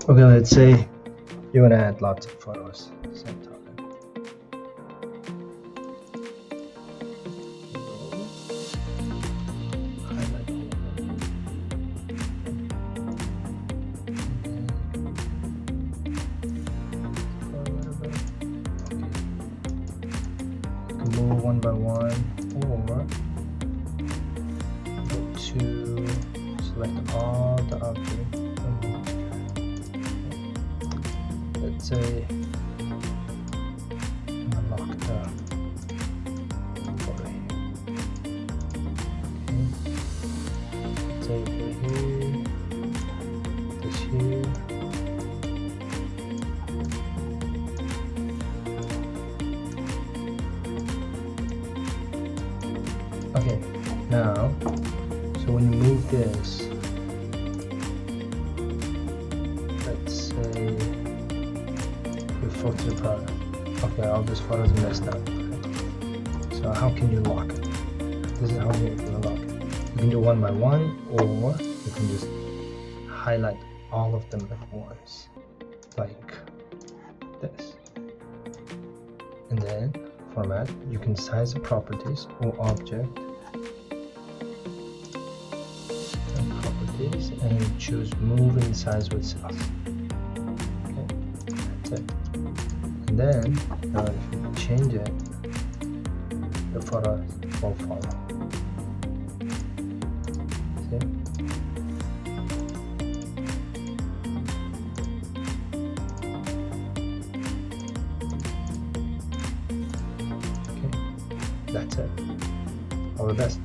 Okay, let's say you want to add lots of photos same time. Highlight all of them. You can move one by one, or go to select all the objects and move together. Let's say unlock the photo here. Okay. Let's say over here, this here. Okay, now, so when you move this, let's say your photo product. Okay, all these photos are messed up. Okay. So how can you lock it? This is how you're gonna lock it. You can do one by one, or you can just highlight all of them at once, like this. And then format, you can size the properties or object and properties, and choose move in size with cells. Okay, that's it. And then now if you change it, the photo will follow. See? Okay, that's it. All the best.